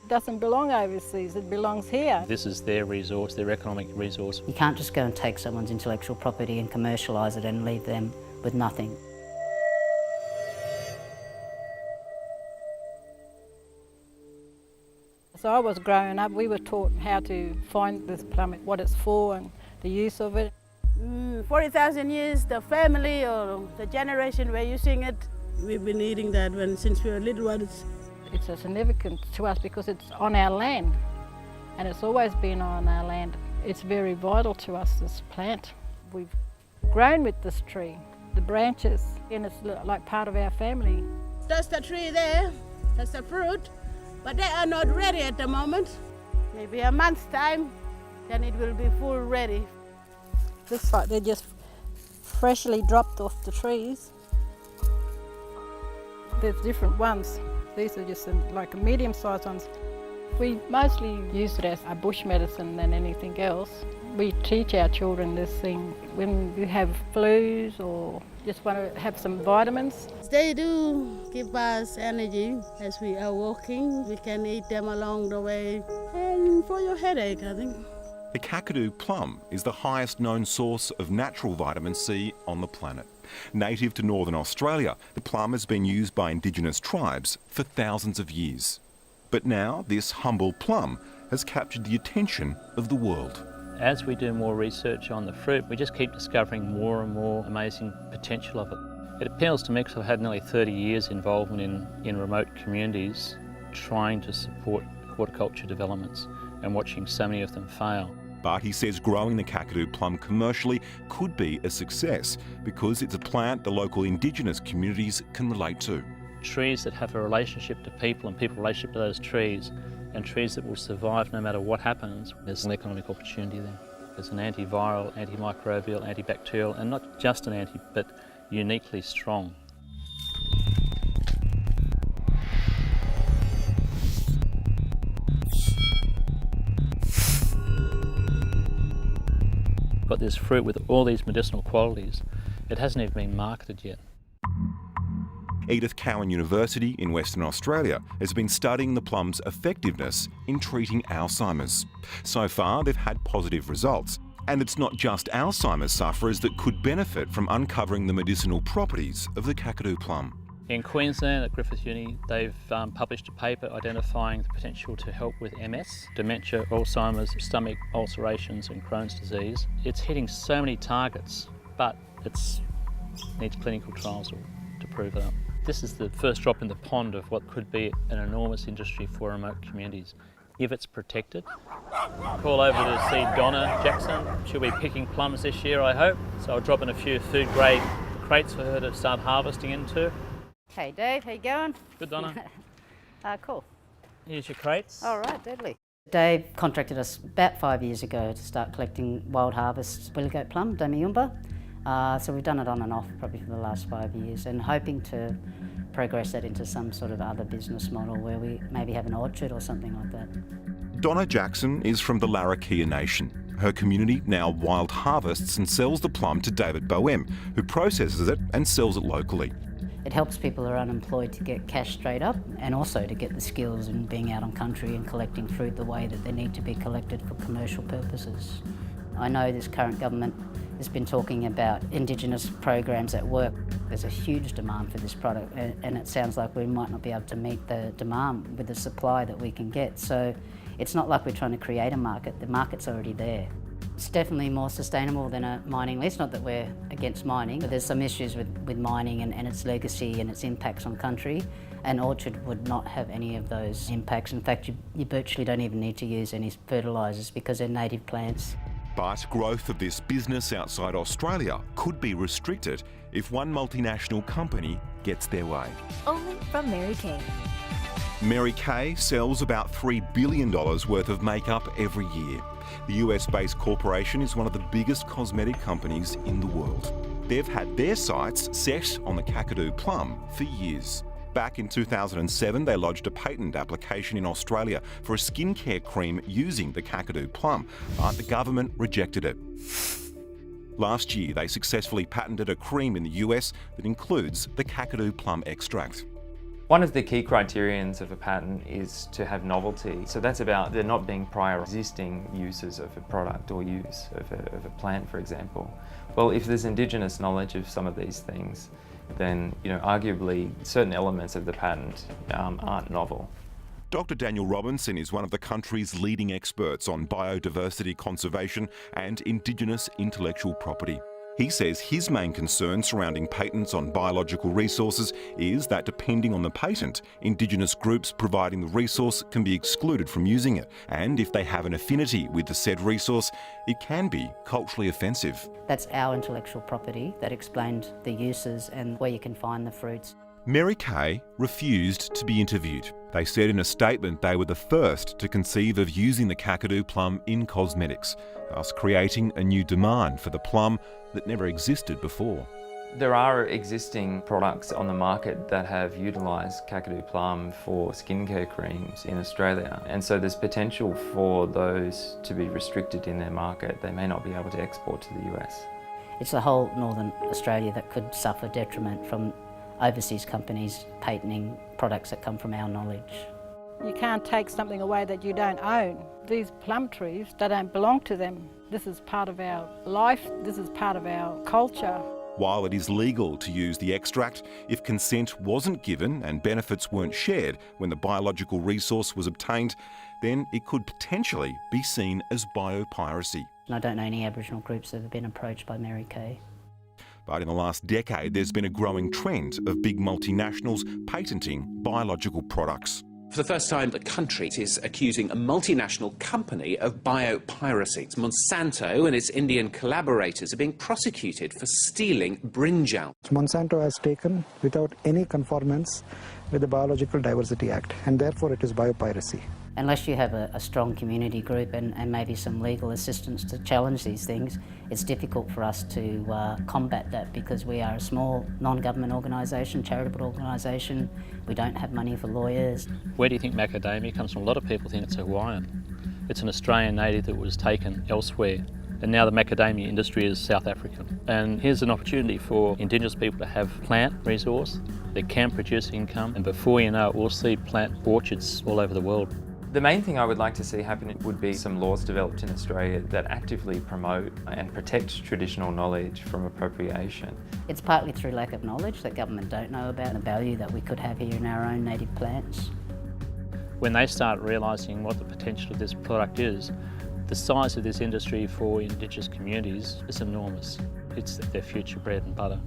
It doesn't belong overseas, it belongs here. This is their resource, their economic resource. You can't just go and take someone's intellectual property and commercialise it and leave them with nothing. So I was growing up, we were taught how to find this plum, what it's for and the use of it. 40,000 years, the family or the generation were using it. We've been eating that since we were little ones. It's a significant to us because it's on our land and it's always been on our land. It's very vital to us, this plant. We've grown with this tree, the branches, and it's like part of our family. That's the tree there, that's the fruit, but they are not ready at the moment. Maybe a month's time, then it will be full ready. This side, they're just freshly dropped off the trees. There's different ones. These are just like a medium-sized ones. We mostly use it as a bush medicine than anything else. We teach our children this thing when you have flus or just want to have some vitamins. They do give us energy as we are walking. We can eat them along the way. And for your headache, I think. The Kakadu plum is the highest known source of natural vitamin C on the planet. Native to northern Australia, the plum has been used by Indigenous tribes for thousands of years. But now this humble plum has captured the attention of the world. As we do more research on the fruit, we just keep discovering more and more amazing potential of it. It appeals to me because I've had nearly 30 years involvement in remote communities trying to support horticulture developments and watching so many of them fail. But he says growing the Kakadu plum commercially could be a success because it's a plant the local Indigenous communities can relate to. Trees that have a relationship to people and people relationship to those trees, and trees that will survive no matter what happens, there's an economic opportunity there. There's an antiviral, antimicrobial, antibacterial, and not just an anti, but uniquely strong. Got this fruit with all these medicinal qualities. It hasn't even been marketed yet. Edith Cowan University in Western Australia has been studying the plum's effectiveness in treating Alzheimer's. So far, they've had positive results. And it's not just Alzheimer's sufferers that could benefit from uncovering the medicinal properties of the Kakadu plum. In Queensland at Griffith Uni, they've published a paper identifying the potential to help with MS, dementia, Alzheimer's, stomach ulcerations and Crohn's disease. It's hitting so many targets, but it needs clinical trials to prove it up. This is the first drop in the pond of what could be an enormous industry for remote communities. If it's protected. Call over to see Donna Jackson. She'll be picking plums this year, I hope. So I'll drop in a few food grade crates for her to start harvesting into. Hey Dave, how you going? Good, Donna. Cool. Here's your crates. All right, deadly. Dave contracted us about 5 years ago to start collecting wild harvest willow goat plum, Damiumba. So we've done it on and off probably for the last 5 years and hoping to progress that into some sort of other business model where we maybe have an orchard or something like that. Donna Jackson is from the Larrakia Nation. Her community now wild harvests and sells the plum to David Boehm, who processes it and sells it locally. It helps people who are unemployed to get cash straight up and also to get the skills in being out on country and collecting fruit the way that they need to be collected for commercial purposes. I know this current government has been talking about Indigenous programs at work. There's a huge demand for this product and it sounds like we might not be able to meet the demand with the supply that we can get. So it's not like we're trying to create a market, the market's already there. It's definitely more sustainable than a mining lease, not that we're against mining, but there's some issues with mining and its legacy and its impacts on country, and orchard would not have any of those impacts. In fact, you virtually don't even need to use any fertilisers because they're native plants. But growth of this business outside Australia could be restricted if one multinational company gets their way. Only from Mary Kay. Mary Kay sells about $3 billion worth of makeup every year. The US-based corporation is one of the biggest cosmetic companies in the world. They've had their sights set on the Kakadu plum for years. Back in 2007, they lodged a patent application in Australia for a skincare cream using the Kakadu plum, but the government rejected it. Last year, they successfully patented a cream in the US that includes the Kakadu plum extract. One of the key criterions of a patent is to have novelty. So that's about there not being prior existing uses of a product or use of a plant, for example. Well, if there's Indigenous knowledge of some of these things, then arguably certain elements of the patent aren't novel. Dr. Daniel Robinson is one of the country's leading experts on biodiversity conservation and Indigenous intellectual property. He says his main concern surrounding patents on biological resources is that depending on the patent, Indigenous groups providing the resource can be excluded from using it. And if they have an affinity with the said resource, it can be culturally offensive. That's our intellectual property that explained the uses and where you can find the fruits. Mary Kay refused to be interviewed. They said in a statement they were the first to conceive of using the kakadu plum in cosmetics, thus creating a new demand for the plum that never existed before. There are existing products on the market that have utilised kakadu plum for skincare creams in Australia, and so there's potential for those to be restricted in their market. They may not be able to export to the US. It's the whole northern Australia that could suffer detriment from overseas companies patenting products that come from our knowledge. You can't take something away that you don't own. These plum trees, they don't belong to them. This is part of our life, this is part of our culture. While it is legal to use the extract, if consent wasn't given and benefits weren't shared when the biological resource was obtained, then it could potentially be seen as biopiracy. And I don't know any Aboriginal groups that have been approached by Mary Kay. But in the last decade, there's been a growing trend of big multinationals patenting biological products. For the first time, the country is accusing a multinational company of biopiracy. Monsanto and its Indian collaborators are being prosecuted for stealing brinjal. Monsanto has taken without any conformance with the Biological Diversity Act, and therefore it is biopiracy. Unless you have a strong community group and maybe some legal assistance to challenge these things, it's difficult for us to combat that because we are a small non-government organisation, charitable organisation. We don't have money for lawyers. Where do you think macadamia comes from? A lot of people think it's Hawaiian. It's an Australian native that was taken elsewhere. And now the macadamia industry is South African. And here's an opportunity for Indigenous people to have plant resource that can produce income. And before you know it, we'll see plant orchards all over the world. The main thing I would like to see happen would be some laws developed in Australia that actively promote and protect traditional knowledge from appropriation. It's partly through lack of knowledge that government don't know about the value that we could have here in our own native plants. When they start realising what the potential of this product is, the size of this industry for Indigenous communities is enormous. It's their future bread and butter.